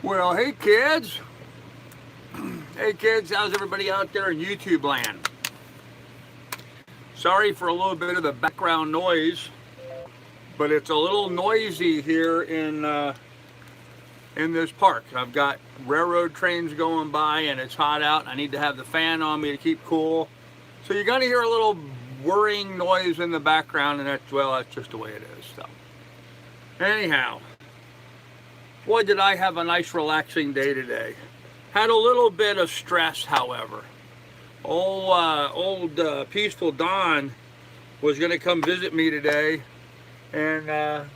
Well, hey kids. Hey kids, how's everybody out there in YouTube land? Sorry for a little bit of the background noise, but it's a little noisy here in this park. I've got railroad trains going by and it's hot out. I need to have the fan on me to keep cool. So you're gonna hear a little whirring noise in the background, and that's just the way it is. So anyhow, boy, did I have a nice relaxing day today. Had a little bit of stress, however. Old Peaceful Don was going to come visit me today, and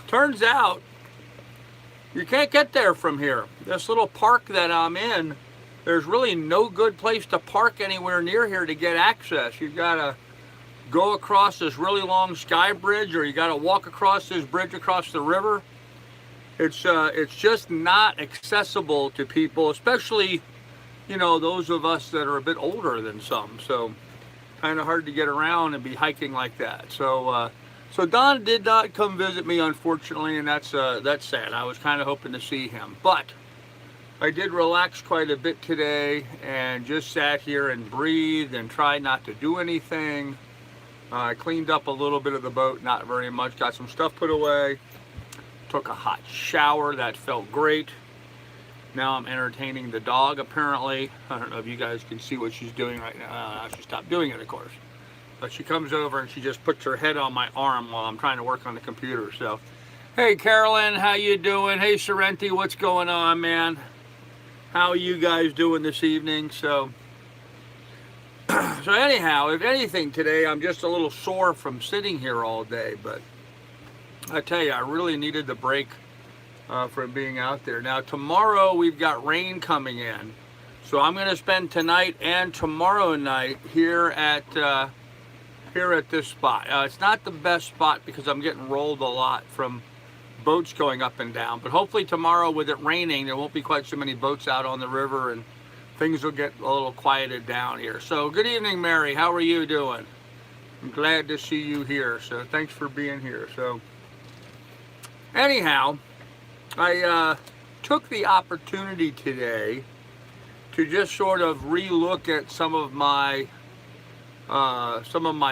turns out you can't get there from here. This little park that I'm in, there's really no good place to park anywhere near here to get access. You've got to go across this really long sky bridge, or you got to walk across this bridge across the river. It's just not accessible to people, especially, you know, those of us that are a bit older than some. So kind of hard to get around and be hiking like that. So Don did not come visit me, unfortunately, and that's sad. I was kind of hoping to see him, but I did relax quite a bit today and just sat here and breathed and tried not to do anything. I cleaned up a little bit of the boat, not very much. Got some stuff put away. Took a hot shower, that felt great. Now I'm entertaining the dog, apparently. I don't know if you guys can see what she's doing right now. She stopped doing it, of course. But she comes over and she just puts her head on my arm while I'm trying to work on the computer. So, hey Carolyn, how you doing? Hey Sorrenti, what's going on, man? How are you guys doing this evening? So anyhow, if anything today, I'm just a little sore from sitting here all day, but I tell you, I really needed the break from being out there. Now tomorrow we've got rain coming in, so I'm going to spend tonight and tomorrow night here at this spot. It's not the best spot because I'm getting rolled a lot from boats going up and down, but hopefully tomorrow, with it raining, there won't be quite so many boats out on the river and things will get a little quieted down here. So good evening, Mary. How are you doing? I'm glad to see you here, so thanks for being here. So anyhow, I took the opportunity today to just sort of relook at some of my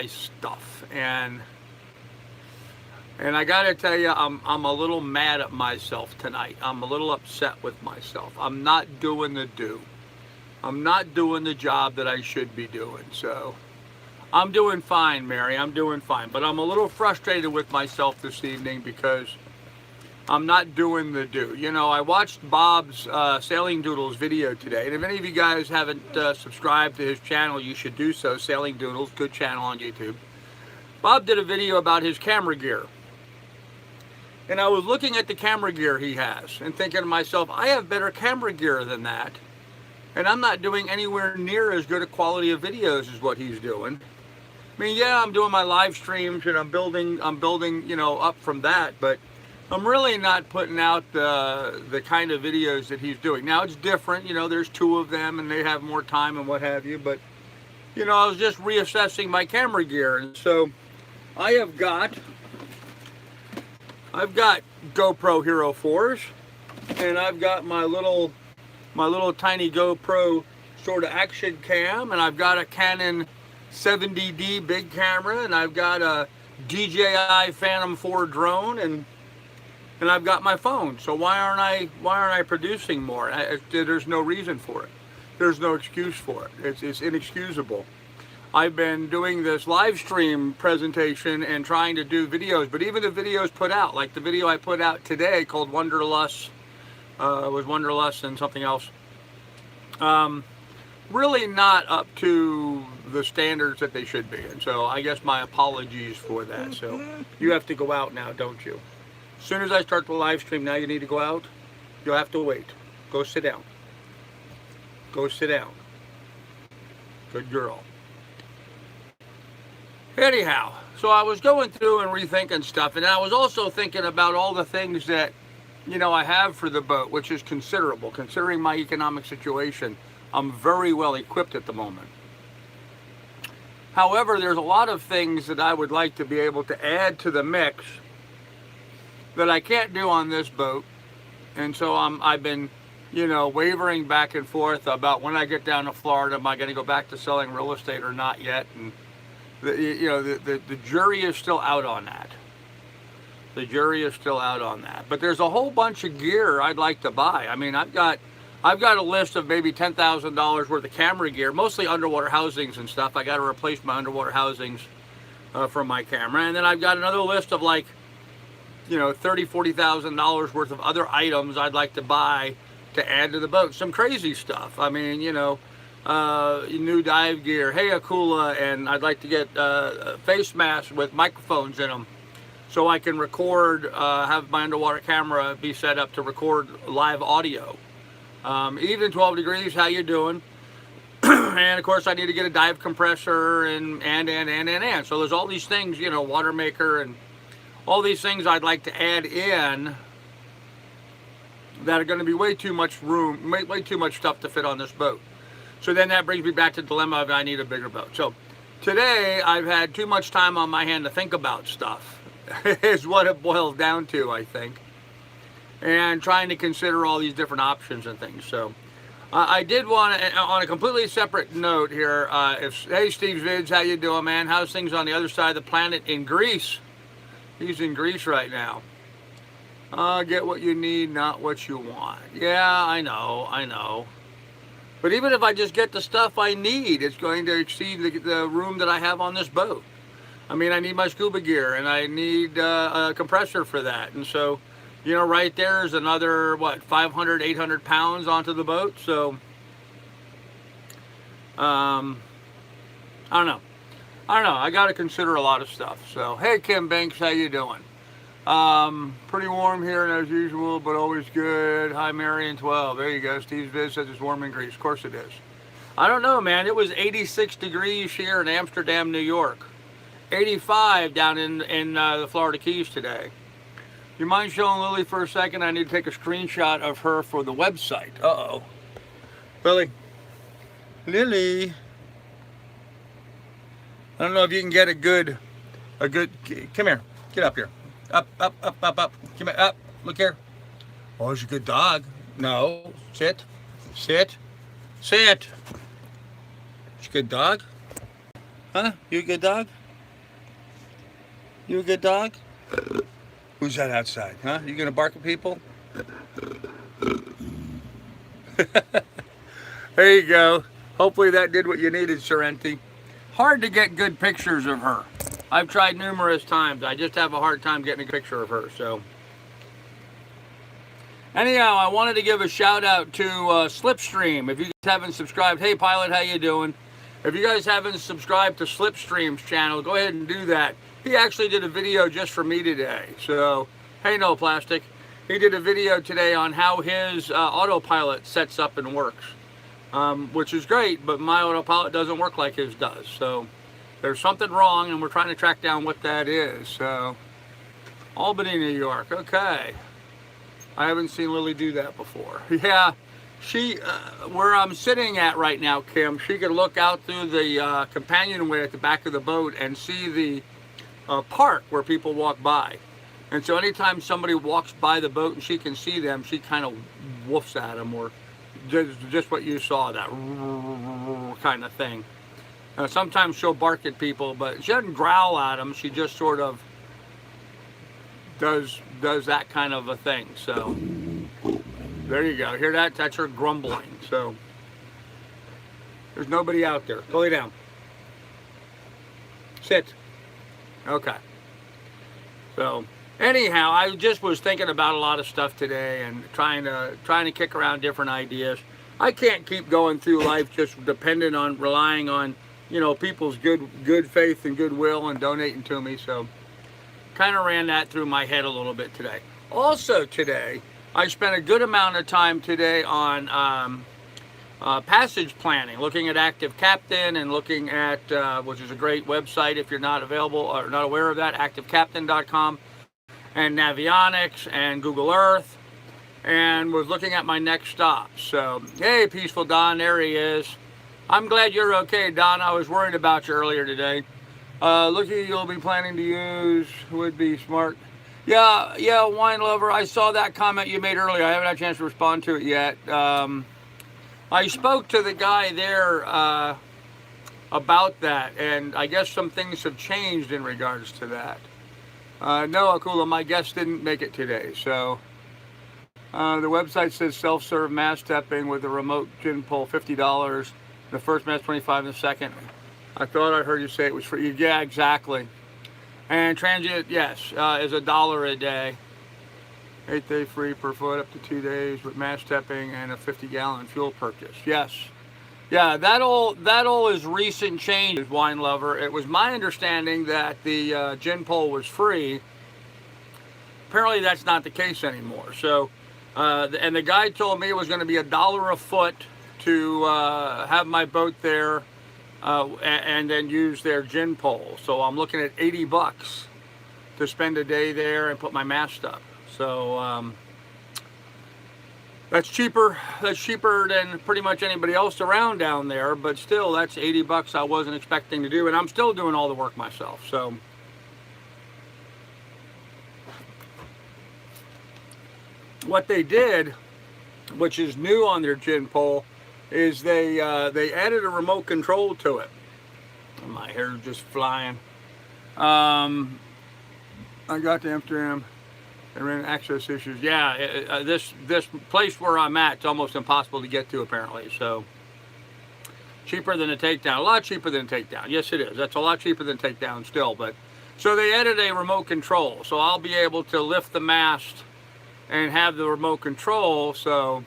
stuff, and I gotta tell you, I'm a little mad at myself tonight. I'm a little upset with myself. I'm not doing I'm not doing the job that I should be doing. So I'm doing fine, Mary. I'm doing fine, but I'm a little frustrated with myself this evening because I'm not doing the do. You know, I watched Bob's Sailing Doodles video today, and if any of you guys haven't subscribed to his channel, you should do so. Sailing Doodles, good channel on YouTube. Bob did a video about his camera gear, and I was looking at the camera gear he has and thinking to myself, I have better camera gear than that, and I'm not doing anywhere near as good a quality of videos as what he's doing. I mean, yeah, I'm doing my live streams and I'm building, you know, up from that, but I'm really not putting out the kind of videos that he's doing. Now it's different, you know, there's two of them and they have more time and what have you, but you know, I was just reassessing my camera gear, and so I've got GoPro Hero 4s, and I've got my little tiny GoPro sort of action cam, and I've got a Canon 70D big camera, and I've got a DJI Phantom 4 drone, and I've got my phone. So why aren't I producing more? There's no reason for it. There's no excuse for it. It's inexcusable. I've been doing this live stream presentation and trying to do videos, but even the videos put out, like the video I put out today called Wanderlust, was Wanderlust and something else, really not up to the standards that they should be. And so I guess my apologies for that. So you have to go out now, don't you? As soon as I start the live stream, now you need to go out. You'll have to wait. Go sit down. Go sit down. Good girl. Anyhow, so I was going through and rethinking stuff, and I was also thinking about all the things that, you know, I have for the boat, which is considerable. Considering my economic situation, I'm very well equipped at the moment. However, there's a lot of things that I would like to be able to add to the mix that I can't do on this boat, And so I've been, wavering back and forth about when I get down to Florida, am I going to go back to selling real estate or not yet? And the jury is still out on that. The jury is still out on that. But there's a whole bunch of gear I'd like to buy. I mean, I've got a list of maybe $10,000 worth of camera gear, mostly underwater housings and stuff. I got to replace my underwater housings from my camera. And then I've got another list of like, $30,000-$40,000 worth of other items I'd like to buy to add to the boat. Some crazy stuff. I mean, new dive gear, hey Akula, and I'd like to get face masks with microphones in them so I can record, have my underwater camera be set up to record live audio. Even 12 degrees, how you doing? And of course I need to get a dive compressor and. So there's all these things, water maker and all these things I'd like to add in that are going to be way too much room, way too much stuff to fit on this boat. So then that brings me back to the dilemma of I need a bigger boat. So today I've had too much time on my hand to think about stuff is what it boils down to, I think. And trying to consider all these different options and things. So I did want to, on a completely separate note here, hey Steve's Vids, how you doing, man? How's things on the other side of the planet in Greece? He's in Greece right now. Get what you need, not what you want. Yeah, I know. But even if I just get the stuff I need, it's going to exceed the room that I have on this boat. I mean, I need my scuba gear, and I need a compressor for that. And so, right there is another, 500, 800 pounds onto the boat. So, I don't know. I got to consider a lot of stuff. So, hey, Kim Banks, how you doing? Pretty warm here as usual, but always good. Hi, Marion 12. There you go. Steve's Viz says it's warm in Greece. Of course it is. I don't know, man. It was 86 degrees here in Amsterdam, New York. 85 down in the Florida Keys today. You mind showing Lily for a second? I need to take a screenshot of her for the website. Uh-oh. Lily. I don't know if you can get a good, come here, get up here. Up. Come here, up, look here. Oh, it's a good dog. No, sit. It's a good dog. Huh? You a good dog? You a good dog? Who's that outside, huh? You gonna bark at people? There you go. Hopefully that did what you needed, Sorrenti. Hard to get good pictures of her. I've tried numerous times. I just have a hard time getting a picture of her, so. Anyhow, I wanted to give a shout out to Slipstream. If you guys haven't subscribed, hey Pilot, how you doing? If you guys haven't subscribed to Slipstream's channel, go ahead and do that. He actually did a video just for me today. So, hey No Plastic. He did a video today on how his autopilot sets up and works. Which is great, but my autopilot doesn't work like his does. So there's something wrong, and we're trying to track down what that is. So Albany, New York. Okay. I haven't seen Lily do that before. Yeah, she, where I'm sitting at right now, Kim, she could look out through the companionway at the back of the boat and see the park where people walk by. And so anytime somebody walks by the boat and she can see them, she kind of woofs at them, or just what you saw, that kind of thing. Sometimes she'll bark at people, but she doesn't growl at them. She just sort of does that kind of a thing. So there you go. Hear that? That's her grumbling. So there's nobody out there. Go lay down. Sit. Okay. So anyhow, I just was thinking about a lot of stuff today and trying to kick around different ideas. I can't keep going through life just dependent on relying on, people's good faith and goodwill and donating to me. So kind of ran that through my head a little bit today. Also today, I spent a good amount of time today on passage planning, looking at Active Captain and looking at, which is a great website if you're not available or not aware of that, activecaptain.com. and Navionics and Google Earth, and was looking at my next stop. So, hey, Peaceful Don, there he is. I'm glad you're okay, Don. I was worried about you earlier today. Looking you'll be planning to use would be smart. Yeah, wine lover. I saw that comment you made earlier. I haven't had a chance to respond to it yet. I spoke to the guy there about that, and I guess some things have changed in regards to that. No, Akula, my guest didn't make it today. So the website says self-serve mass stepping with a remote gin pull, $50. The first mass, 25, and the second. I thought I heard you say it was free. Yeah, exactly. And transient, yes, is $1 a day. 8-day free per foot up to 2 days with mass stepping and a 50-gallon fuel purchase. Yes. Yeah, that all is recent change, wine lover. It was my understanding that the gin pole was free. Apparently that's not the case anymore. So, and the guy told me it was going to be $1 a foot to have my boat there and then use their gin pole. So I'm looking at $80 to spend a day there and put my mast up. So that's cheaper. That's cheaper than pretty much anybody else around down there. But still, that's $80 I wasn't expecting to do, and I'm still doing all the work myself. So what they did, which is new on their gin pole, is they added a remote control to it. My hair's just flying. I got to Amsterdam and ran access issues. Yeah, this place where I'm at, it's almost impossible to get to apparently. So cheaper than a takedown. A lot cheaper than a takedown. Yes, it is. That's a lot cheaper than takedown still. But so they added a remote control, so I'll be able to lift the mast and have the remote control. So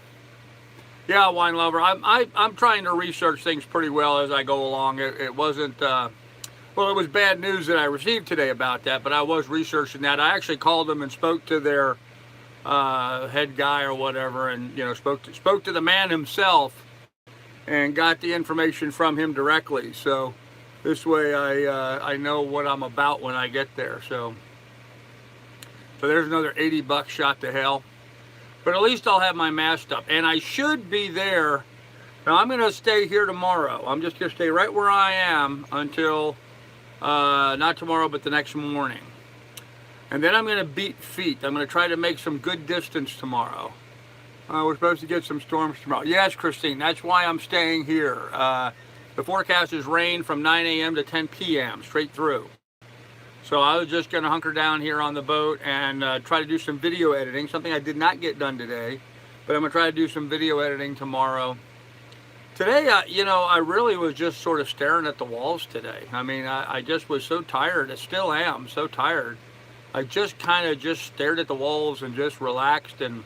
yeah, wine lover, I'm trying to research things pretty well as I go along. It wasn't well, it was bad news that I received today about that, but I was researching that. I actually called them and spoke to their head guy or whatever, and spoke to the man himself and got the information from him directly. So this way I know what I'm about when I get there. So there's another $80 shot to hell. But at least I'll have my mast up. And I should be there. Now I'm going to stay here tomorrow. I'm just going to stay right where I am until, not tomorrow, but the next morning. And then I'm going to beat feet. I'm going to try to make some good distance tomorrow. We're supposed to get some storms tomorrow. Yes, Christine, that's why I'm staying here. The forecast is rain from 9 a.m. to 10 p.m. straight through. So I was just going to hunker down here on the boat and try to do some video editing, something I did not get done today, but I'm going to try to do some video editing tomorrow. Today, I really was just sort of staring at the walls today. I mean, I just was so tired. I still am so tired. I just kind of just stared at the walls and just relaxed and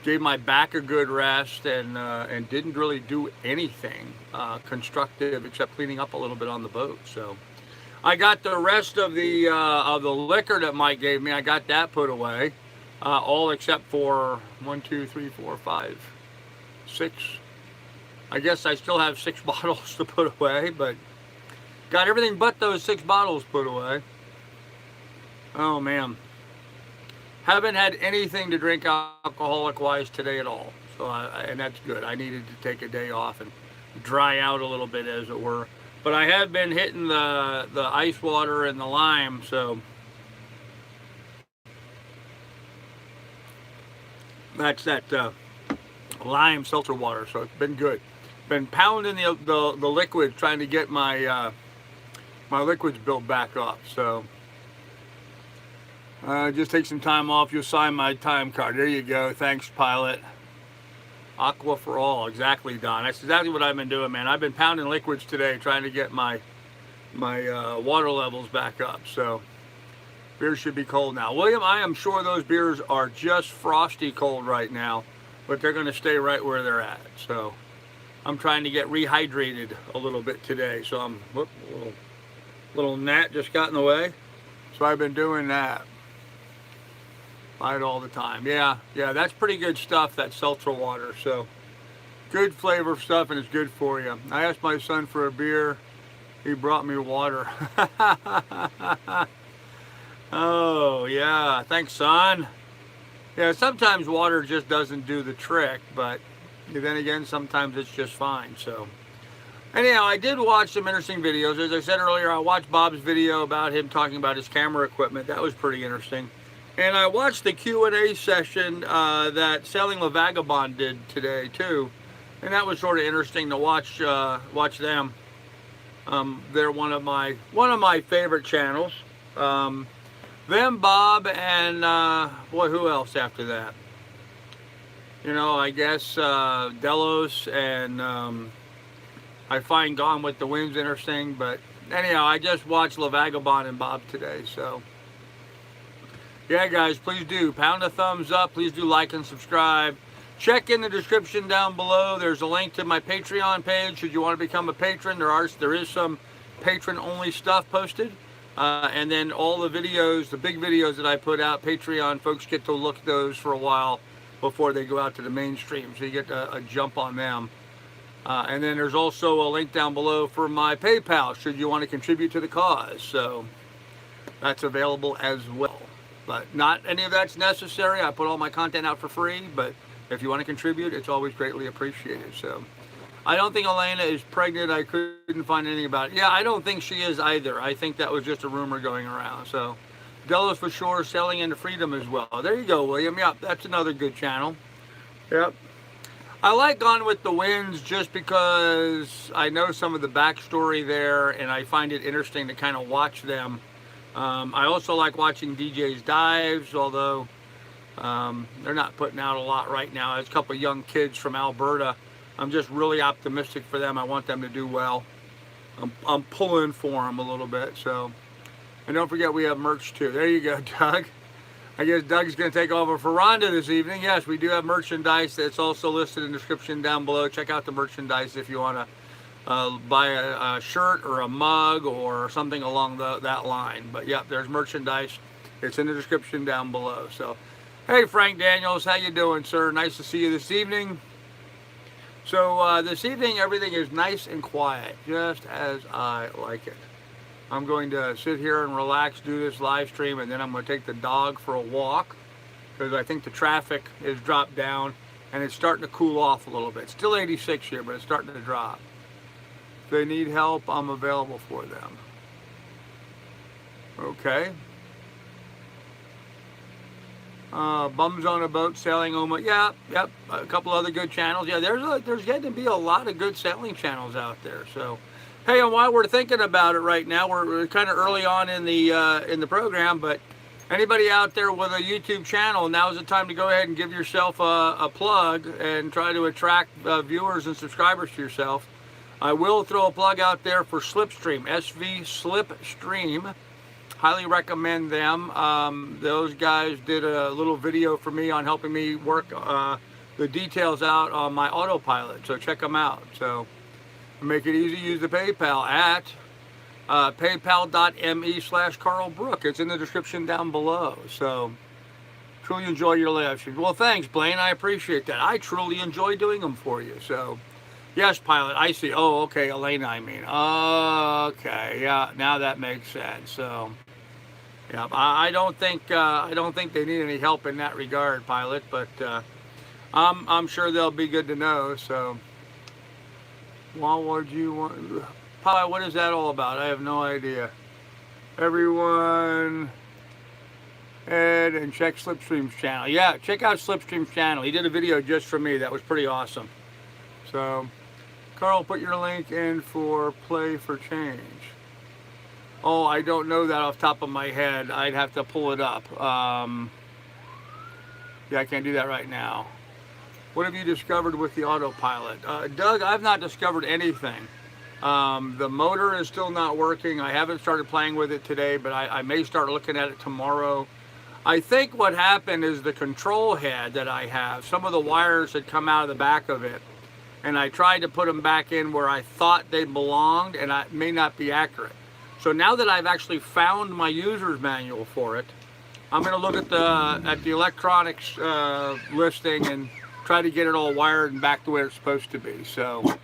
gave my back a good rest and didn't really do anything constructive except cleaning up a little bit on the boat. So I got the rest of the liquor that Mike gave me. I got that put away, all except for 1, 2, 3, 4, 5, 6. I guess I still have 6 bottles to put away, but got everything but those 6 bottles put away. Oh man, haven't had anything to drink alcoholic-wise today at all. So and that's good. I needed to take a day off and dry out a little bit, as it were. But I have been hitting the ice water and the lime, so that's that lime seltzer water. So it's been good. Been pounding the liquids, trying to get my my liquids built back up. So just take some time off. You'll sign my time card. There you go. Thanks, pilot. Aqua for all, exactly, Don. That's exactly what I've been doing, man. I've been pounding liquids today, trying to get my water levels back up. So beers should be cold now. William, I am sure those beers are just frosty cold right now, but they're going to stay right where they're at. So I'm trying to get rehydrated a little bit today. So I'm little gnat just got in the way. So I've been doing that. Buy it all the time. Yeah, that's pretty good stuff, that seltzer water. So good flavor stuff, and it's good for you. I asked my son for a beer. He brought me water. Oh yeah, thanks, son. Yeah, sometimes water just doesn't do the trick, but then again, sometimes it's just fine. So Anyhow, I did watch some interesting videos. As I said earlier, I watched Bob's video about him talking about his camera equipment. That was pretty interesting. And I watched the Q&A session that Sailing La Vagabond did today too, and that was sort of interesting to watch them. They're one of my favorite channels. Them, Bob, and boy, who else after that? You know, I guess Delos, and I find Gone with the Wind's interesting. But anyhow, I just watched La Vagabond and Bob today, so. Yeah, guys, please do pound a thumbs up. Please do like and subscribe. Check in the description down below. There's a link to my Patreon page. Should you want to become a patron, there is some patron-only stuff posted. And then all the videos, the big videos that I put out, Patreon folks get to look at those for a while before they go out to the mainstream. So you get a jump on them. And then there's also a link down below for my PayPal, should you want to contribute to the cause. So that's available as well. But not any of that's necessary. I put all my content out for free, but if you want to contribute, it's always greatly appreciated. So I don't think Elena is pregnant. I couldn't find anything about it. Yeah, I don't think she is either. I think that was just a rumor going around. So Delos for sure, Sailing into Freedom as well. There you go, William. Yep, that's another good channel. Yep. I like Gone with the Winds just because I know some of the backstory there, and I find it interesting to kind of watch them. I also like watching DJ's dives, although they're not putting out a lot right now. There's a couple of young kids from Alberta. I'm just really optimistic for them. I want them to do well. I'm pulling for them a little bit. So, and don't forget we have merch too. There you go, Doug. I guess Doug's going to take over for Rhonda this evening. Yes, we do have merchandise that's also listed in the description down below. Check out the merchandise if you want to buy a shirt or a mug or something along that line. But yeah, there's merchandise. It's in the description down below. So, hey, Frank Daniels, how you doing, sir? Nice to see you this evening. So this evening, everything is nice and quiet, just as I like it. I'm going to sit here and relax, do this live stream, and then I'm going to take the dog for a walk because I think the traffic is dropped down and it's starting to cool off a little bit. It's still 86 here, but it's starting to drop. If they need help, I'm available for them. Okay. Bums on a Boat, Sailing Oma. Yeah, yep. A couple other good channels. Yeah, there's getting to be a lot of good sailing channels out there. So, hey, and while we're thinking about it right now, we're kind of early on in the program, but anybody out there with a YouTube channel, now's the time to go ahead and give yourself a plug and try to attract viewers and subscribers to yourself. I will throw a plug out there for Slipstream, SV Slipstream. Highly recommend them. Those guys did a little video for me on helping me work the details out on my autopilot. So check them out. So make it easy. Use the PayPal at paypal.me/Carl Brook. It's in the description down below. So truly enjoy your live stream. Well, thanks, Blaine. I appreciate that. I truly enjoy doing them for you. So. Yes, pilot, I see. Oh, okay, Elena, I mean. Okay, yeah, now that makes sense. So, yeah, I don't think they need any help in that regard, pilot. But I'm sure they'll be good to know. So, what would you want, pilot? What is that all about? I have no idea. Everyone, Ed, and check Slipstream's channel. Yeah, check out Slipstream's channel. He did a video just for me. That was pretty awesome. So. Carl, put your link in for Play for Change. Oh, I don't know that off the top of my head. I'd have to pull it up. Yeah, I can't do that right now. What have you discovered with the autopilot? Doug, I've not discovered anything. The motor is still not working. I haven't started playing with it today, but I may start looking at it tomorrow. I think what happened is the control head that I have, some of the wires had come out of the back of it. And I tried to put them back in where I thought they belonged, and it may not be accurate. So now that I've actually found my user's manual for it, I'm going to look at the electronics listing and try to get it all wired and back the way it's supposed to be. So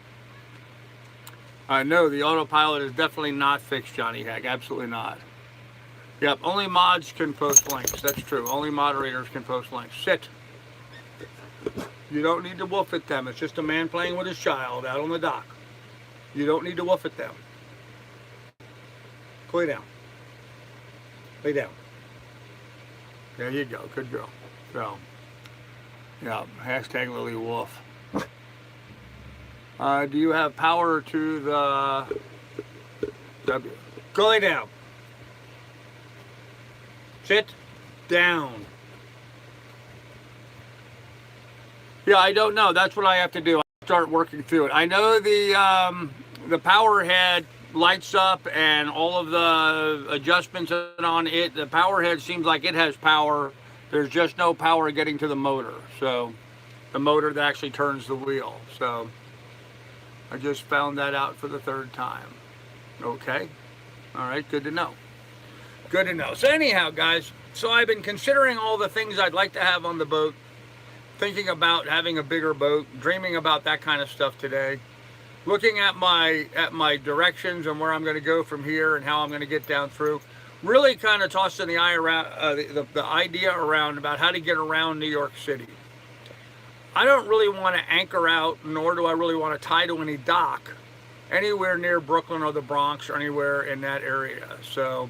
I know the autopilot is definitely not fixed, Johnny Heck. Absolutely not. Yep, only mods can post links. That's true. Only moderators can post links. Sit. You don't need to woof at them. It's just a man playing with his child out on the dock. You don't need to woof at them. Lay down. Lay down. There you go. Good girl. So, yeah, hashtag Lily Wolf. Do you have power to the W? Go lay down. Sit down. Yeah, I don't know. That's what I have to do. I start working through it. I know the power head lights up and all of the adjustments on it. The power head seems like it has power. There's just no power getting to the motor. So the motor that actually turns the wheel. So I just found that out for the third time. Okay. All right. Good to know. Good to know. So anyhow, guys, so I've been considering all the things I'd like to have on the boat, thinking about having a bigger boat, dreaming about that kind of stuff today, looking at my directions and where I'm going to go from here and how I'm going to get down through. Really kind of tossing the idea around about how to get around New York City. I don't really want to anchor out, nor do I really want to tie to any dock anywhere near Brooklyn or the Bronx or anywhere in that area. So,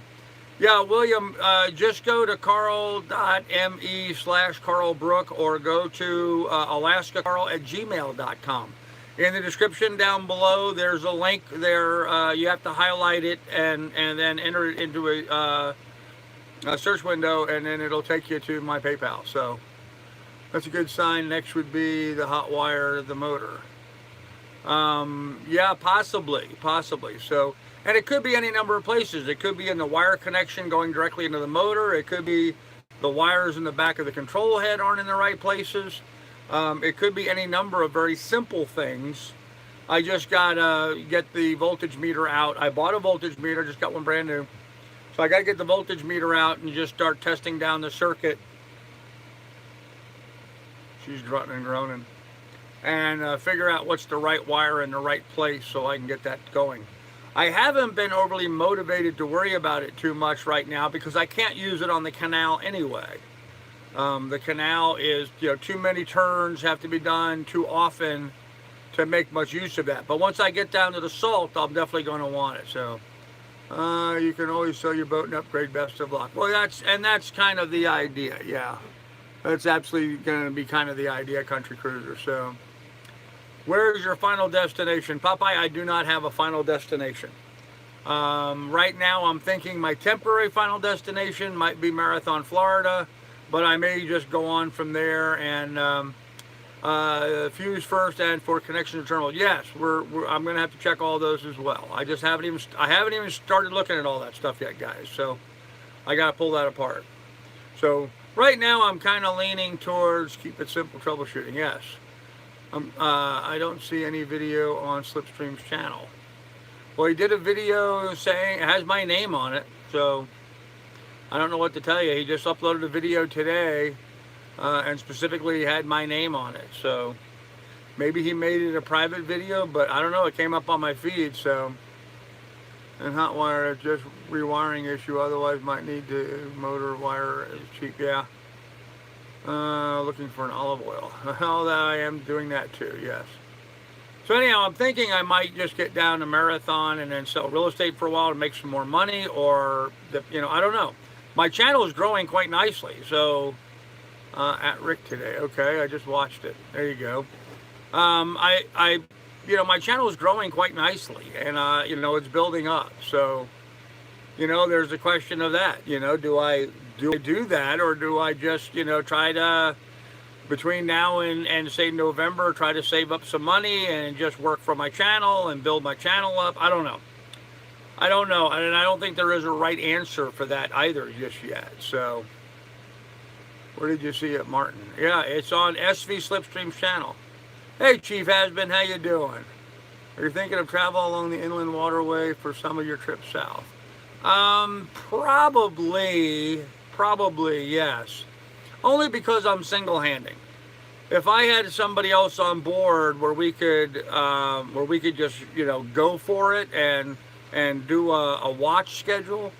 yeah, William, just go to carl.me/carlbrook or go to alaskacarl@gmail.com. In the description down below, there's a link there. You have to highlight it and then enter it into a search window, and then it'll take you to my PayPal. So that's a good sign. Next would be the hot wire, the motor. Yeah, possibly. So, and it could be any number of places. It could be in the wire connection going directly into the motor. It could be the wires in the back of the control head aren't in the right places. It could be any number of very simple things. I just gotta get the voltage meter out. I bought a voltage meter, just got one brand new. So I gotta get the voltage meter out and just start testing down the circuit. She's grunting and groaning. And figure out what's the right wire in the right place so I can get that going. I haven't been overly motivated to worry about it too much right now because I can't use it on the Canal anyway. The Canal is, too many turns have to be done too often to make much use of that. But once I get down to the Salt, I'm definitely going to want it. So you can always sell your boat and upgrade. Best of luck. Well, that's kind of the idea. Yeah, that's absolutely going to be kind of the idea, Country Cruiser. So where's your final destination? Popeye, I do not have a final destination. Right now I'm thinking my temporary final destination might be Marathon, Florida. But I may just go on from there and fuse first and for connection to terminal. Yes, I'm going to have to check all those as well. I haven't even started looking at all that stuff yet, guys. So I got to pull that apart. So right now I'm kind of leaning towards keep it simple troubleshooting. Yes. I don't see any video on Slipstream's channel. Well, he did a video saying it has my name on it. So I don't know what to tell you. He just uploaded a video today and specifically had my name on it. So maybe he made it a private video, but I don't know. It came up on my feed. So, and hot wire is just rewiring issue. Otherwise might need to motor wire is cheap. Yeah. Looking for an olive oil. Oh, that I am doing that too. Yes. So anyhow, I'm thinking I might just get down to Marathon and then sell real estate for a while to make some more money, or I don't know. My channel is growing quite nicely, so at Rick today. Okay, I just watched it. There you go. My channel is growing quite nicely, and it's building up. So, there's a question of that. Do I do that, or do I just try to between now and say November try to save up some money and just work for my channel and build my channel up? I don't know. And I don't think there is a right answer for that either just yet. So, where did you see it, Martin? Yeah, it's on SV Slipstream's channel. Hey, Chief Hasbin, how you doing? Are you thinking of travel along the inland waterway for some of your trips south? Probably, yes. Only because I'm single-handing. If I had somebody else on board where we could just go for it and do a watch schedule,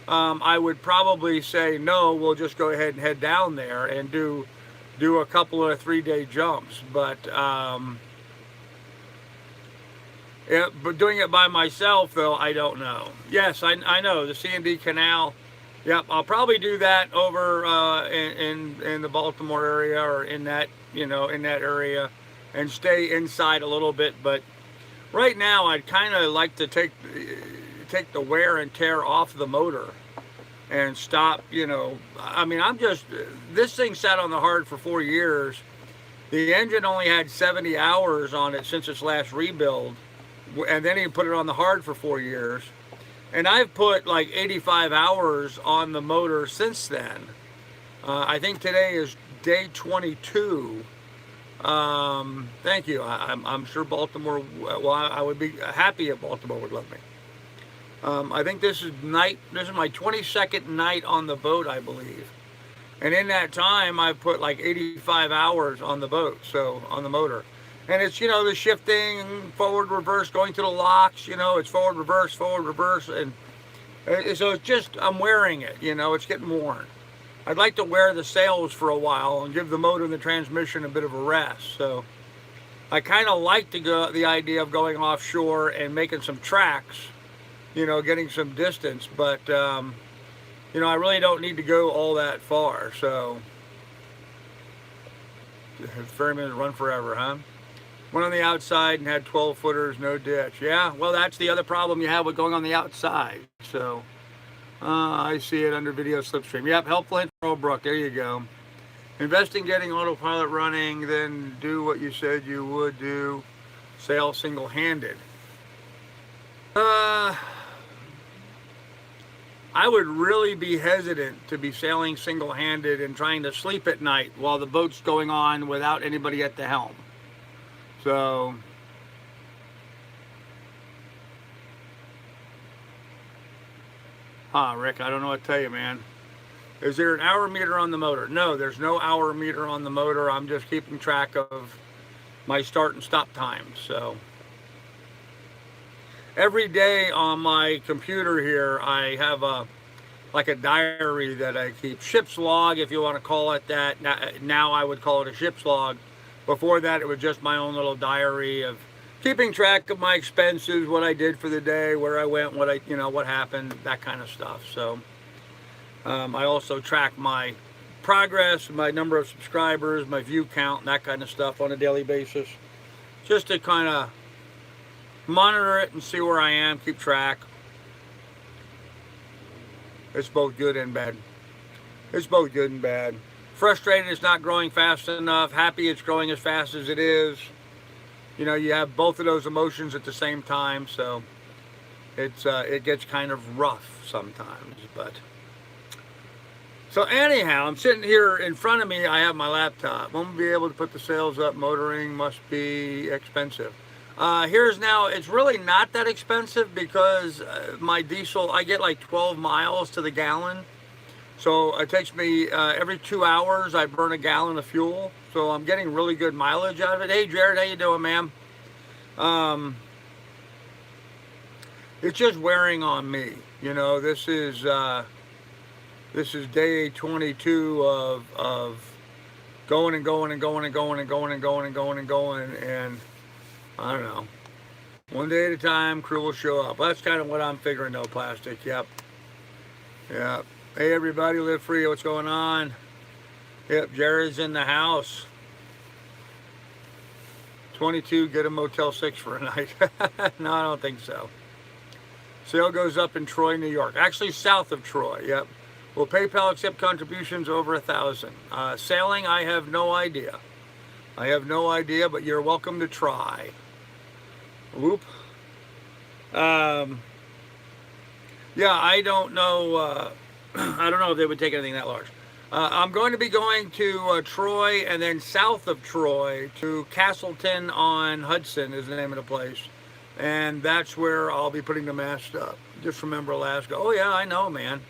I would probably say no. We'll just go ahead and head down there and do a couple of 3-day jumps. But Yeah, but doing it by myself, though, I don't know. Yes, I know the C&D Canal. Yep, I'll probably do that over in the Baltimore area, or in that, in that area, and stay inside a little bit. But right now, I'd kind of like to take the wear and tear off the motor and stop. I mean, this thing sat on the hard for 4 years. The engine only had 70 hours on it since its last rebuild, and then he put it on the hard for 4 years. And I've put like 85 hours on the motor since then. I think today is day 22. Thank you. I'm sure Baltimore, well, I would be happy if Baltimore would love me. I think this is my 22nd night on the boat, I believe. And in that time, I put like 85 hours on the boat, so on the motor. And it's, the shifting, forward, reverse, going to the locks, it's forward, reverse. And so it's just, I'm wearing it, it's getting worn. I'd like to wear the sails for a while and give the motor and the transmission a bit of a rest. So I kind of like the idea of going offshore and making some tracks, getting some distance. But, I really don't need to go all that far. So ferryman run forever, huh? Went on the outside and had 12 footers, no ditch. Yeah, well, that's the other problem you have with going on the outside. So I see it under video slipstream. Yep, helpful hint from Brook. There you go. Invest in getting autopilot running, then do what you said you would do. Sail single-handed. I would really be hesitant to be sailing single-handed and trying to sleep at night while the boat's going on without anybody at the helm. So, Rick, I don't know what to tell you, man. Is there an hour meter on the motor? No, there's no hour meter on the motor. I'm just keeping track of my start and stop times. So, every day on my computer here, I have like a diary that I keep. Ship's log, if you want to call it that. Now I would call it a ship's log. Before that, it was just my own little diary of keeping track of my expenses, what I did for the day, where I went, what happened, that kind of stuff. So I also track my progress, my number of subscribers, my view count, and that kind of stuff on a daily basis, just to kind of monitor it and see where I am, keep track. It's both good and bad. It's both good and bad. Frustrated it's not growing fast enough. Happy it's growing as fast as it is. You have both of those emotions at the same time, so it gets kind of rough sometimes. But so anyhow, I'm sitting here in front of me. I have my laptop. Won't be able to put the sails up. Motoring must be expensive. It's really not that expensive because my diesel, I get like 12 miles to the gallon. So it takes me, every 2 hours, I burn a gallon of fuel. So I'm getting really good mileage out of it. Hey, Jared, how you doing, ma'am? It's just wearing on me. This is day 22 of going and going and going and going and going and going and going and going. And I don't know. One day at a time, crew will show up. That's kind of what I'm figuring, though, plastic. Yep. Yep. Hey, everybody, live free. What's going on? Yep, Jared's in the house. 22, get a Motel 6 for a night. No, I don't think so. Sale goes up in Troy, New York. Actually, south of Troy, yep. Will PayPal accept contributions over 1,000? Sailing, I have no idea. I have no idea, but you're welcome to try. Whoop. Yeah, I don't know. I don't know if they would take anything that large. I'm going to be going to Troy, and then south of Troy to Castleton on Hudson is the name of the place. And that's where I'll be putting the mast up. Just remember Alaska. Oh, yeah, I know, man.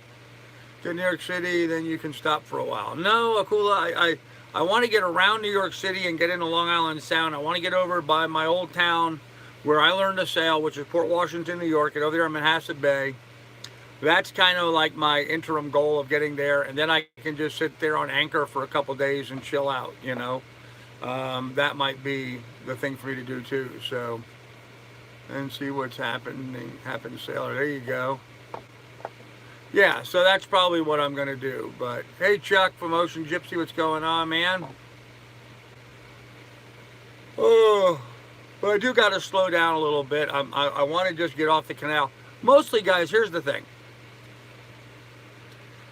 Get New York City, then you can stop for a while. No, Akula, I want to get around New York City and get into Long Island Sound. I want to get over by my old town where I learned to sail, which is Port Washington, New York, and over there in Manhasset Bay. That's kind of like my interim goal of getting there, and then I can just sit there on anchor for a couple days and chill out, That might be the thing for me to do too. So and see what's happened, sailor. There you go. Yeah, so that's probably what I'm going to do. But hey, Chuck from Ocean Gypsy, what's going on, man? Oh, but I do got to slow down a little bit. I want to just get off the canal. Mostly, guys, here's the thing.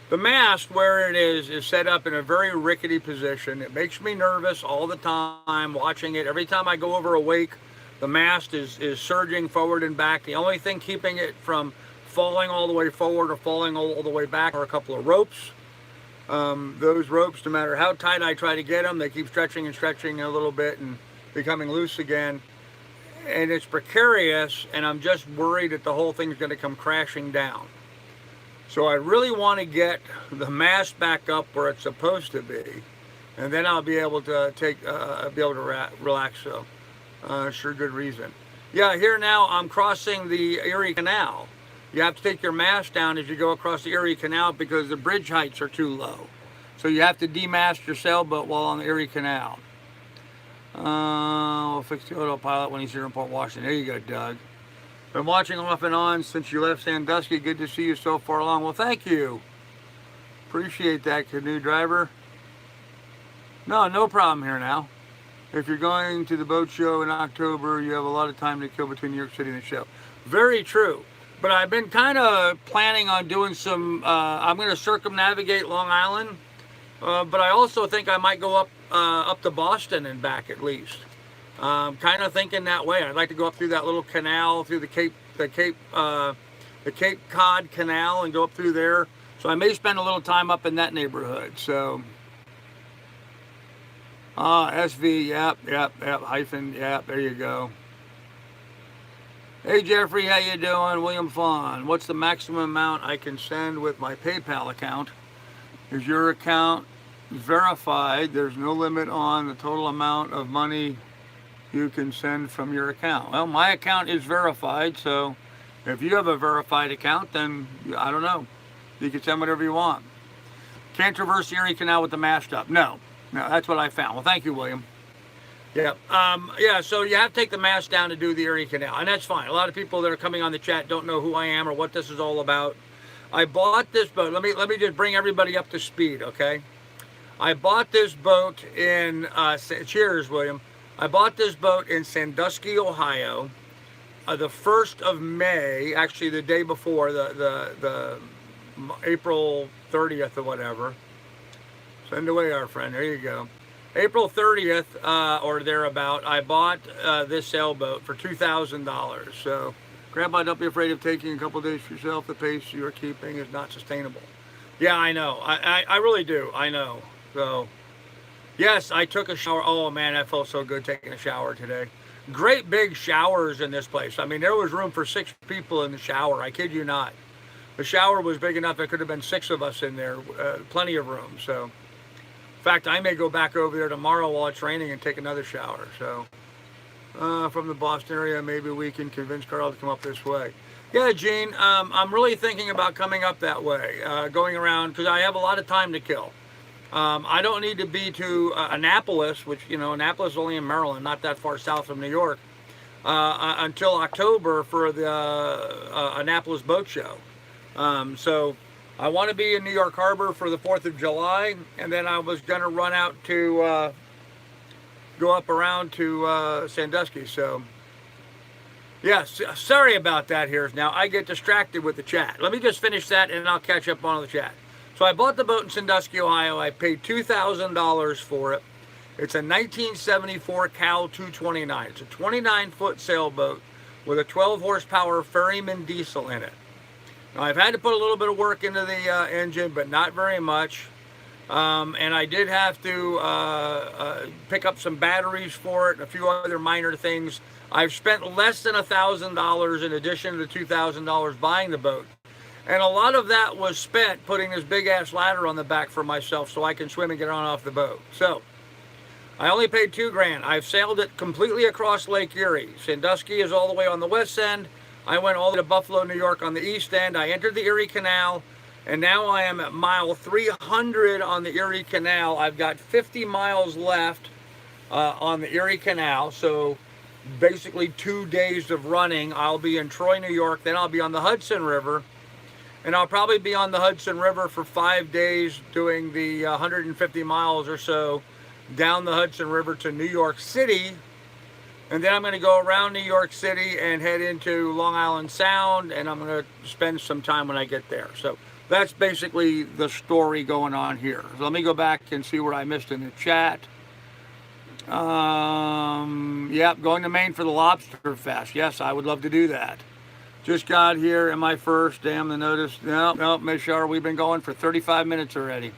The mast, where it is set up in a very rickety position. It makes me nervous all the time watching it. Every time I go over a wake, the mast is surging forward and back. The only thing keeping it from falling all the way forward or falling all the way back are a couple of ropes. Those ropes, no matter how tight I try to get them, they keep stretching and stretching a little bit and becoming loose again. And it's precarious, and I'm just worried that the whole thing's going to come crashing down. So I really want to get the mast back up where it's supposed to be, and then I'll be able to relax. So, sure, good reason. Yeah, here now I'm crossing the Erie Canal. You have to take your mast down as you go across the Erie Canal because the bridge heights are too low. So you have to demast your sailboat while on the Erie Canal. We'll fix the autopilot when he's here in Port Washington. There you go, Doug. Been watching off and on since you left Sandusky. Good to see you so far along. Well, thank you. Appreciate that, canoe driver. No problem here now. If you're going to the boat show in October, you have a lot of time to kill between New York City and the show. Very true. But I've been kind of planning on doing some, I'm going to circumnavigate Long Island. But I also think I might go up to Boston and back at least. Kind of thinking that way. I'd like to go up through that little canal, through the Cape Cod Canal, and go up through there. So I may spend a little time up in that neighborhood. So, SV, yep, hyphen, yep, there you go. Hey Jeffrey, how you doing? William Fawn. What's the maximum amount I can send with my PayPal account? Is your account verified? There's no limit on the total amount of money you can send from your account. Well, my account is verified, so if you have a verified account, then I don't know. You can send whatever you want. Can't traverse the Erie Canal with the mast up. No, that's what I found. Well, thank you, William. Yeah, so you have to take the mast down to do the Erie Canal, and that's fine. A lot of people that are coming on the chat don't know who I am or what this is all about. I bought this boat. Let me just bring everybody up to speed, okay? I bought this boat in, cheers, William. I bought this boat in Sandusky, Ohio, the 1st of May, actually the day before, the April 30th or whatever. Send away, our friend. There you go. April 30th or thereabout, I bought this sailboat for $2,000. So, Grandpa, don't be afraid of taking a couple days for yourself. The pace you're keeping is not sustainable. Yeah, I know. I really do. I know. So, yes, I took a shower. Oh, man, I felt so good taking a shower today. Great big showers in this place. I mean, there was room for 6 people in the shower. I kid you not. The shower was big enough. There could have been 6 of us in there. Plenty of room. So, in fact, I may go back over there tomorrow while it's raining and take another shower. So, from the Boston area, maybe we can convince Carl to come up this way. Yeah, Gene, I'm really thinking about coming up that way, going around, because I have a lot of time to kill. I don't need to be to Annapolis, which, Annapolis is only in Maryland, not that far south from New York, until October for the Annapolis Boat Show. So I want to be in New York Harbor for the 4th of July, and then I was going to run out to go up around to Sandusky. So, yes, sorry about that here. Now, I get distracted with the chat. Let me just finish that, and I'll catch up on the chat. So I bought the boat in Sandusky, Ohio. I paid $2,000 for it. It's a 1974 Cal 229. It's a 29-foot sailboat with a 12-horsepower Ferryman diesel in it. Now, I've had to put a little bit of work into the engine, but not very much. And I did have to pick up some batteries for it and a few other minor things. I've spent less than $1,000 in addition to the $2,000 buying the boat. And a lot of that was spent putting this big-ass ladder on the back for myself so I can swim and get on off the boat. So, I only paid $2,000. I've sailed it completely across Lake Erie. Sandusky is all the way on the west end. I went all the way to Buffalo, New York on the east end. I entered the Erie Canal, and now I am at mile 300 on the Erie Canal. I've got 50 miles left on the Erie Canal. So basically 2 days of running. I'll be in Troy, New York, then I'll be on the Hudson River, and I'll probably be on the Hudson River for 5 days doing the 150 miles or so down the Hudson River to New York City. And then I'm going to go around New York City and head into Long Island Sound, and I'm going to spend some time when I get there. So that's basically the story going on here. So let me go back and see what I missed in the chat. Yep, going to Maine for the Lobster Fest. Yes, I would love to do that. Just got here in my first. Damn the notice. No, Miss Shar, we've been going for 35 minutes already.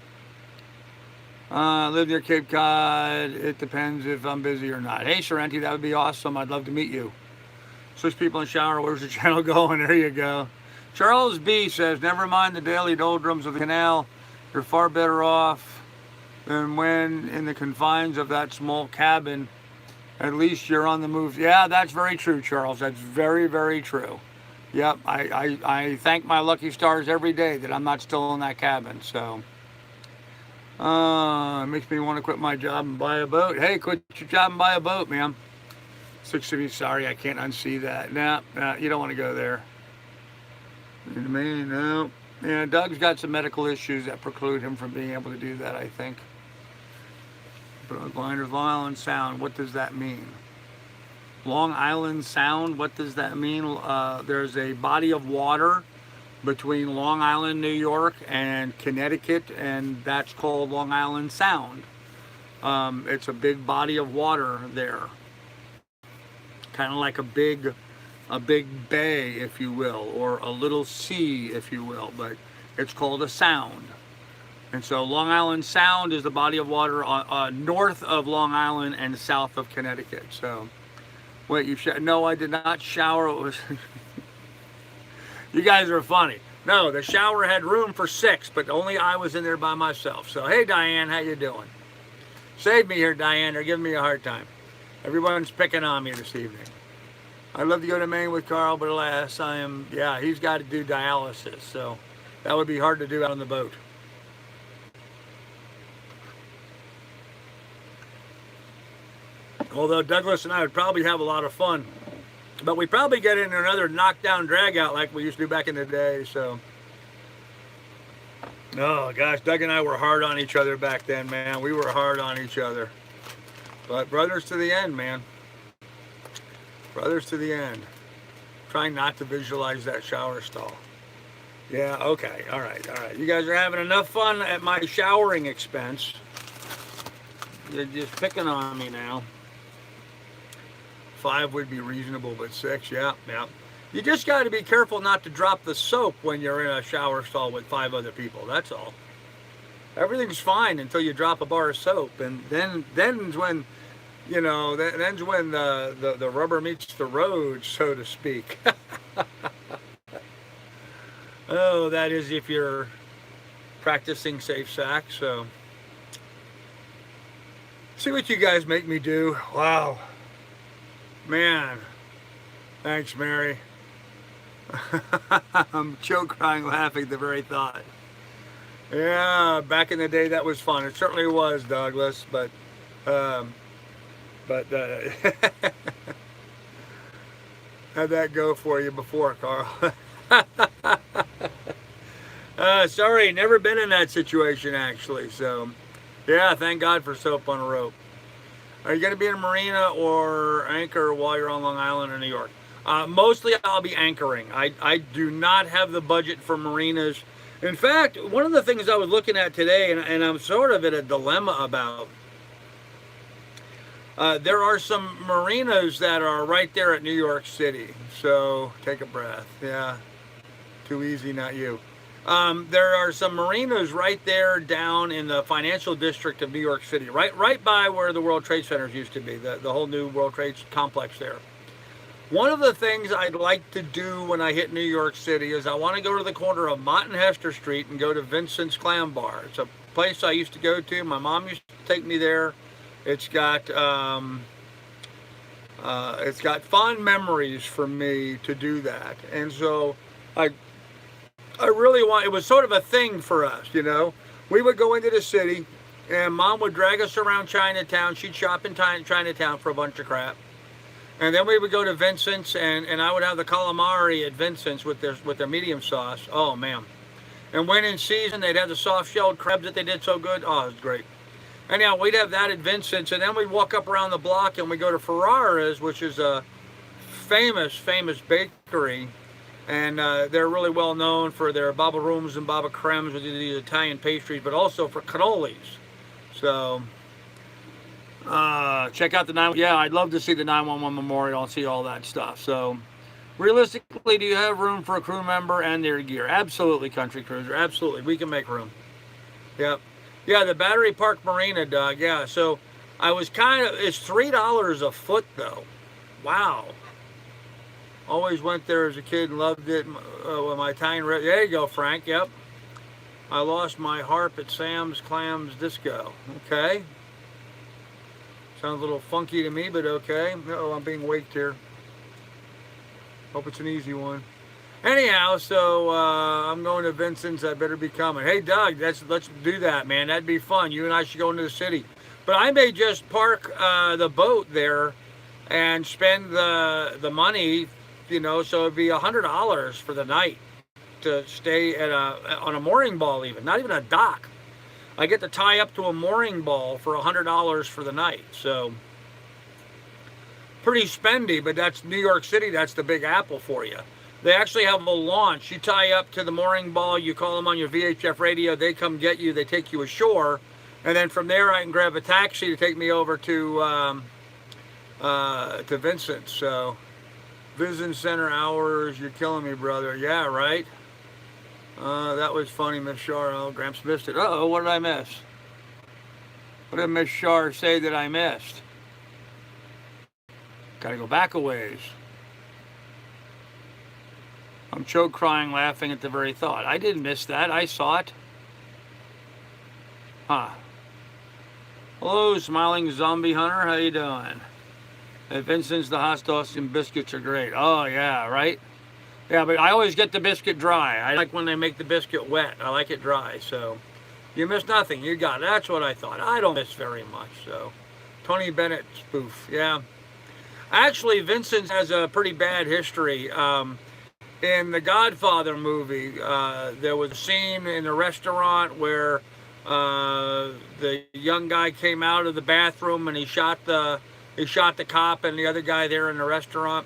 Live near Cape Cod. It depends if I'm busy or not. Hey, Sorrenti, that would be awesome. I'd love to meet you. 6 people in the shower. Where's the channel going? There you go. Charles B says, never mind the daily doldrums of the canal. You're far better off than when in the confines of that small cabin. At least you're on the move. Yeah, that's very true, Charles. That's very, very true. Yep, I thank my lucky stars every day that I'm not still in that cabin. So it makes me want to quit my job and buy a boat. Hey, quit your job and buy a boat, man. 6 of you, sorry, I can't unsee that. Nah, you don't want to go there. You know what I mean? No. Yeah, Doug's got some medical issues that preclude him from being able to do that, I think. Blinders, Long Island Sound, what does that mean? Long Island Sound, what does that mean? There's a body of water between Long Island, New York, and Connecticut, and that's called Long Island Sound. It's a big body of water there, kind of like a big bay, if you will, or a little sea, if you will, but it's called a sound. And so Long Island Sound is the body of water north of Long Island and south of Connecticut. So, wait, no, I did not shower. It was you guys are funny. No, the shower had room for 6, but only I was in there by myself. So, hey, Diane, how you doing? Save me here, Diane. They're giving me a hard time. Everyone's picking on me this evening. I'd love to go to Maine with Carl, but alas, he's got to do dialysis. So, that would be hard to do out on the boat. Although Douglas and I would probably have a lot of fun. But we probably get into another knockdown drag out like we used to do back in the day. So, oh gosh, Doug and I were hard on each other back then, man. We were hard on each other. But brothers to the end, man. Brothers to the end. Trying not to visualize that shower stall. Yeah, okay, all right. You guys are having enough fun at my showering expense. You're just picking on me now. 5 would be reasonable, but 6, yeah. You just got to be careful not to drop the soap when you're in a shower stall with 5 other people. That's all. Everything's fine until you drop a bar of soap, and then's when, then's when the rubber meets the road, so to speak. Oh, that is if you're practicing safe sex. So, see what you guys make me do. Wow. Man, thanks, Mary. I'm choke crying laughing at the very thought. Yeah, back in the day that was fun. It certainly was, Douglas, but how'd that go for you before, Carl? Sorry, never been in that situation actually. So, yeah, thank God for soap on a rope. Are you going to be in a marina or anchor while you're on Long Island or New York? Mostly I'll be anchoring. I do not have the budget for marinas. In fact, one of the things I was looking at today, and I'm sort of at a dilemma about, there are some marinas that are right there at New York City. So take a breath. Yeah, too easy, not you. There are some marinas right there down in the financial district of New York City, right by where the World Trade Centers used to be, the whole new World Trade complex there. One of the things I'd like to do when I hit New York City is I want to go to the corner of Mott and Hester Street and go to Vincent's Clam Bar. It's a place I used to go to. My mom used to take me there. It's got fond memories for me to do that, and so I really want, it was sort of a thing for us, We would go into the city, and Mom would drag us around Chinatown. She'd shop in Chinatown for a bunch of crap. And then we would go to Vincent's, and I would have the calamari at Vincent's with their medium sauce. Oh man! And when in season, they'd have the soft-shelled crabs that they did so good. Oh, it was great. Anyhow, we'd have that at Vincent's, and then we'd walk up around the block and we go to Ferrara's, which is a famous bakery, and they're really well known for their baba rooms and baba cremes with these Italian pastries, but also for cannolis. So check out the 9. Yeah, I'd love to see the 911 memorial and see all that stuff. So realistically, do you have room for a crew member and their gear? Absolutely, Country Cruiser. Absolutely, we can make room. Yep. Yeah, the Battery Park Marina, Doug. Yeah, so I was it's $3 a foot though. Wow. Always went there as a kid and loved it. My Italian, there you go, Frank. Yep. I lost my harp at Sam's Clams Disco. Okay. Sounds a little funky to me, but okay. Oh, I'm being waked here. Hope it's an easy one. Anyhow, so I'm going to Vincent's. I better be coming. Hey, Doug, let's do that, man. That'd be fun. You and I should go into the city. But I may just park the boat there and spend the money, so it'd be $100 for the night to stay on a mooring ball even. Not even a dock. I get to tie up to a mooring ball for $100 for the night. So pretty spendy, but that's New York City. That's the Big Apple for you. They actually have a launch. You tie up to the mooring ball, you call them on your VHF radio, they come get you, they take you ashore, and then from there I can grab a taxi to take me over to Vincent's. So, Vision Center hours, you're killing me, brother. Yeah, right? That was funny, Miss Shar. Oh, Gramps missed it. Uh-oh, what did I miss? What did Miss Shar say that I missed? Gotta go back a ways. I'm choke crying laughing at the very thought. I didn't miss that. I saw it. Huh. Hello, smiling zombie hunter. How you doing? At Vincent's, the hot dogs and biscuits are great. Oh, yeah, right? Yeah, but I always get the biscuit dry. I like when they make the biscuit wet. I like it dry, so you miss nothing. You got it. That's what I thought. I don't miss very much, so. Tony Bennett spoof, yeah. Actually, Vincent's has a pretty bad history. In the Godfather movie, there was a scene in the restaurant where the young guy came out of the bathroom and he shot the cop and the other guy there in the restaurant.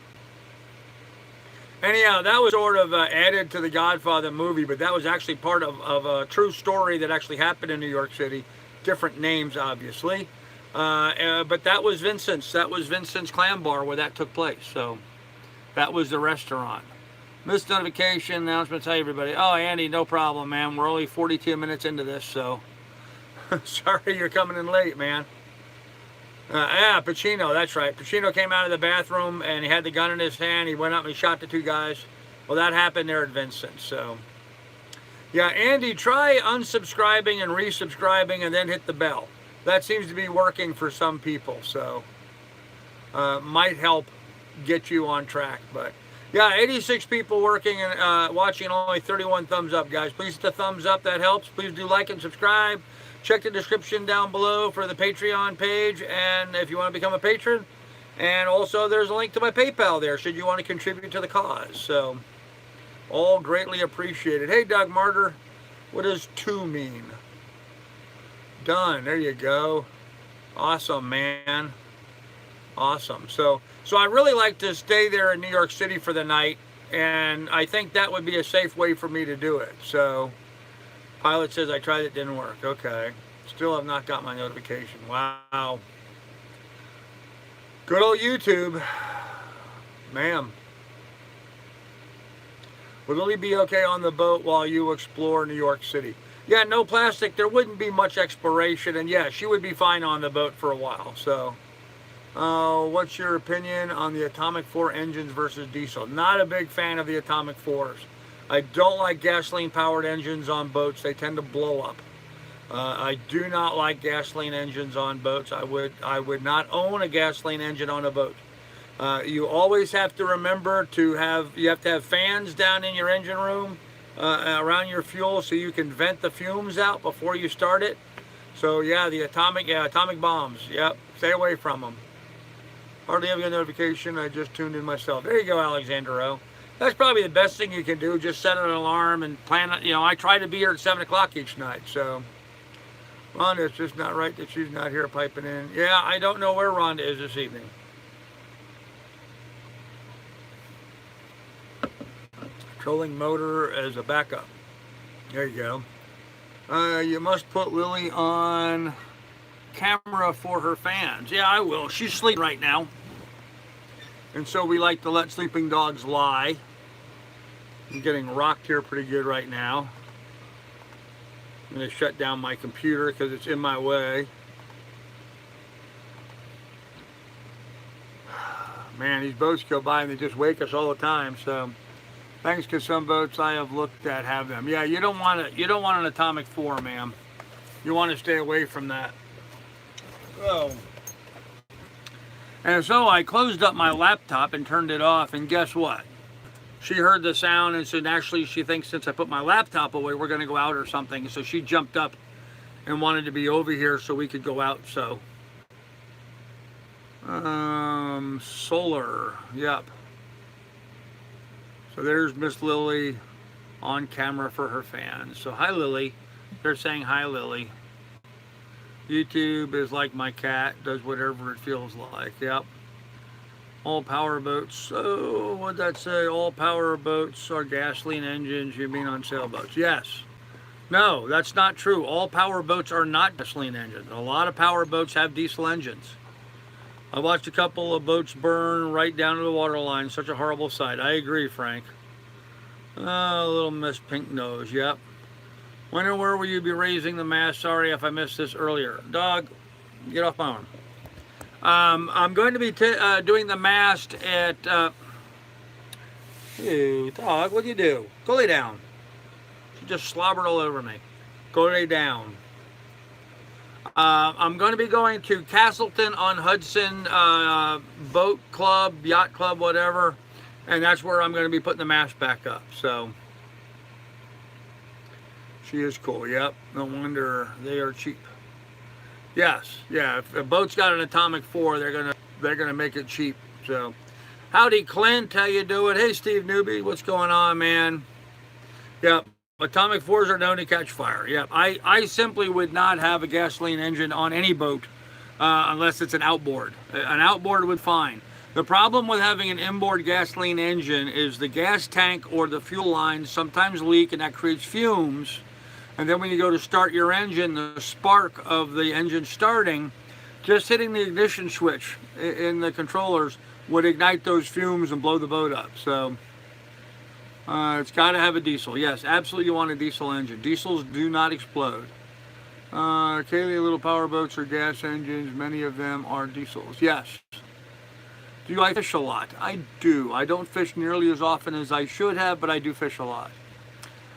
Anyhow, that was sort of added to the Godfather movie, but that was actually part of a true story that actually happened in New York City. Different names, obviously. But that was Vincent's. That was Vincent's Clam Bar where that took place. So that was the restaurant. Missed notification announcements. Hey, everybody. Oh, Andy, no problem, man. We're only 42 minutes into this, so sorry you're coming in late, man. Yeah, Pacino, that's right. Pacino came out of the bathroom and he had the gun in his hand. He went up and he shot the two guys. Well, that happened there at Vincent's, so. Yeah, Andy, try unsubscribing and resubscribing and then hit the bell. That seems to be working for some people, so might help get you on track, but. Yeah, 86 people working and watching, only 31 thumbs up, guys. Please hit the thumbs up. That helps. Please do like and subscribe. Check the description down below for the Patreon page, and if you want to become a patron. And also, there's a link to my PayPal there, should you want to contribute to the cause. So, all greatly appreciated. Hey, Doug Martyr, what does 2 mean? Done. There you go. Awesome, man. Awesome. So I really like to stay there in New York City for the night, and I think that would be a safe way for me to do it. So, Pilot says I tried it, didn't work. Okay. Still have not got my notification. Wow. Good old YouTube. Ma'am. Would Lily be okay on the boat while you explore New York City? Yeah, no plastic. There wouldn't be much exploration, and yeah, she would be fine on the boat for a while. So. What's your opinion on the Atomic 4 engines versus diesel? Not a big fan of the Atomic 4s. I don't like gasoline-powered engines on boats. They tend to blow up. I do not like gasoline engines on boats. I would not own a gasoline engine on a boat. You always have to remember you have to have fans down in your engine room around your fuel so you can vent the fumes out before you start it. So yeah, the atomic bombs. Yep, stay away from them. Hardly having a notification. I just tuned in myself. There you go, Alexander O. That's probably the best thing you can do. Just set an alarm and plan it. You know, I try to be here at 7 o'clock each night. So, Rhonda, it's just not right that she's not here piping in. Yeah, I don't know where Rhonda is this evening. Trolling motor as a backup. There you go. You must put Lily on camera for her fans. Yeah, I will. She's sleeping right now. And so we like to let sleeping dogs lie. I'm getting rocked here pretty good right now. I'm going to shut down my computer because it's in my way. Man, these boats go by and they just wake us all the time. So thanks, because some boats I have looked at have them. Yeah, you don't want an atomic 4, ma'am. You want to stay away from that. Oh. And so I closed up my laptop and turned it off, and guess what? She heard the sound and said, actually, she thinks since I put my laptop away, we're going to go out or something. So she jumped up and wanted to be over here so we could go out. So, solar, yep. So there's Miss Lily on camera for her fans. So hi, Lily. They're saying hi, Lily. YouTube is like my cat, does whatever it feels like. Yep. All power boats. Oh, what'd that say? All power boats are gasoline engines. You mean on sailboats? Yes. No, that's not true. All power boats are not gasoline engines. A lot of power boats have diesel engines. I watched a couple of boats burn right down to the water line. Such a horrible sight. I agree, Frank. Little Miss Pink Nose. Yep. When and where will you be raising the mast? Sorry if I missed this earlier. Dog, get off my arm. I'm going to be doing the mast at... Ew, dog, what'd you do? Go lay down. She just slobbered all over me. Go lay down. I'm going to be going to Castleton on Hudson Boat Club, Yacht Club, whatever. And that's where I'm going to be putting the mast back up. So... She is cool, yep. No wonder they are cheap. Yes, yeah. If a boat's got an atomic 4, they're gonna make it cheap. So, howdy, Clint. How you doing? Hey, Steve Newby. What's going on, man? Yep. Atomic 4s are known to catch fire. Yep. I simply would not have a gasoline engine on any boat unless it's an outboard. An outboard would fine. The problem with having an inboard gasoline engine is the gas tank or the fuel lines sometimes leak, and that creates fumes. And then when you go to start your engine, the spark of the engine starting, just hitting the ignition switch in the controllers would ignite those fumes and blow the boat up. So it's got to have a diesel. Yes, absolutely you want a diesel engine. Diesels do not explode. Kaylee, little power boats are gas engines. Many of them are diesels. Yes. Do I fish a lot? I do. I don't fish nearly as often as I should have, but I do fish a lot.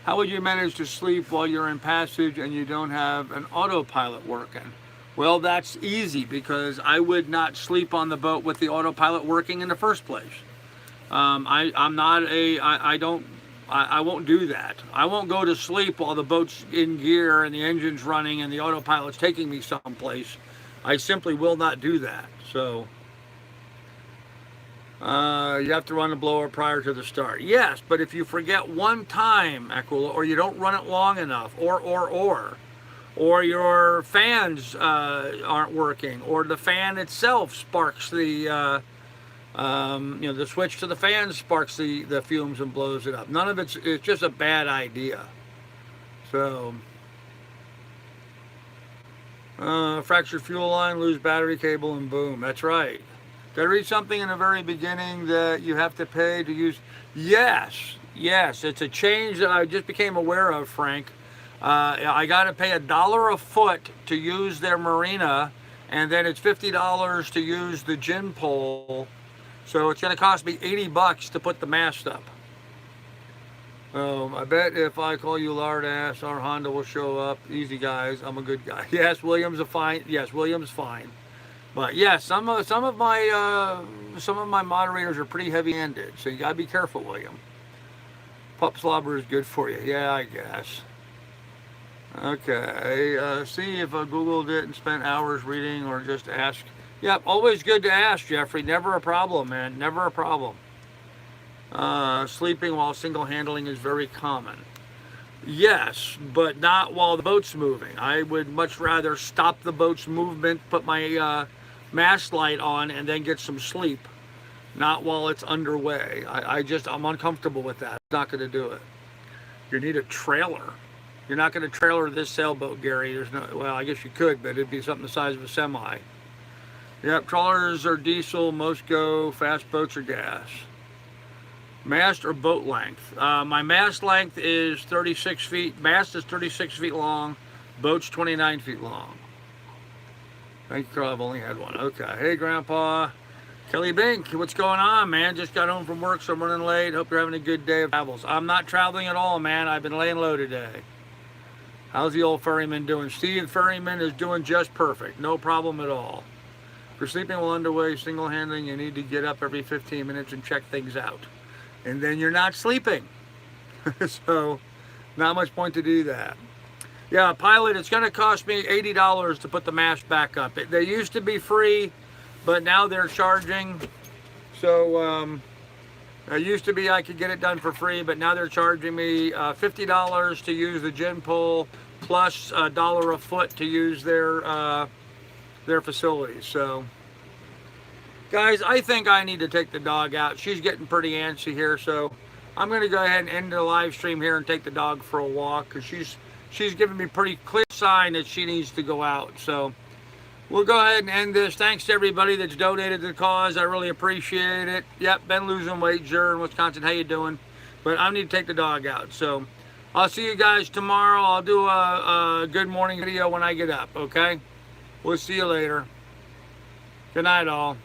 How would you manage to sleep while you're in passage and you don't have an autopilot working? Well, that's easy because I would not sleep on the boat with the autopilot working in the first place. I won't do that. I won't go to sleep while the boat's in gear and the engine's running and the autopilot's taking me someplace. I simply will not do that. So you have to run the blower prior to the start. Yes, but if you forget one time, Aquila, or you don't run it long enough, or your fans aren't working, or the fan itself sparks the switch to the fan sparks the fumes and blows it up. None of it's just a bad idea. So, fractured fuel line, lose battery cable, and boom. That's right. Did I read something in the very beginning that you have to pay to use? Yes, it's a change that I just became aware of, Frank. I got to pay $1 a foot to use their marina, and then it's $50 to use the gin pole. So it's going to cost me $80 to put the mast up. I bet if I call you lard ass, our Honda will show up. Easy, guys. I'm a good guy. Yes, William's a fine. Yes, William's fine. But yes, some of my moderators are pretty heavy-handed, so you gotta be careful, William. Pup slobber is good for you. Yeah, I guess. Okay. See if I Googled it and spent hours reading, or just ask. Yep, always good to ask, Jeffrey. Never a problem, man. Never a problem. Sleeping while single handling is very common. Yes, but not while the boat's moving. I would much rather stop the boat's movement, put my mast light on, and then get some sleep. Not while it's underway. I'm uncomfortable with that. I'm not going to do it. You need a trailer. You're not going to trailer this sailboat, Gary. There's no. Well, I guess you could, but it'd be something the size of a semi. Yep, trawlers are diesel. Most go. Fast boats are gas. Mast or boat length? My mast length is 36 feet. Mast is 36 feet long. Boat's 29 feet long. Thank you, Carl. I've only had one. Okay. Hey, Grandpa. Kelly Bink, what's going on, man? Just got home from work, so I'm running late. Hope you're having a good day of travels. I'm not traveling at all, man. I've been laying low today. How's the old ferryman doing? Steve, ferryman is doing just perfect. No problem at all. If you're sleeping while underway, single handling, you need to get up every 15 minutes and check things out. And then you're not sleeping. So, not much point to do that. Yeah, pilot, it's going to cost me $80 to put the mast back up. They used to be free, but now they're charging. So, it used to be I could get it done for free, but now they're charging me $50 to use the gin pole, plus $1 a foot to use their facilities. So, guys, I think I need to take the dog out. She's getting pretty antsy here, so I'm going to go ahead and end the live stream here and take the dog for a walk, because she's giving me pretty clear sign that she needs to go out. So we'll go ahead and end this. Thanks to everybody that's donated to the cause. I really appreciate it. Yep, been losing weight, sure, in Wisconsin. How you doing? But I need to take the dog out. So I'll see you guys tomorrow. I'll do a good morning video when I get up, okay? We'll see you later. Good night, all.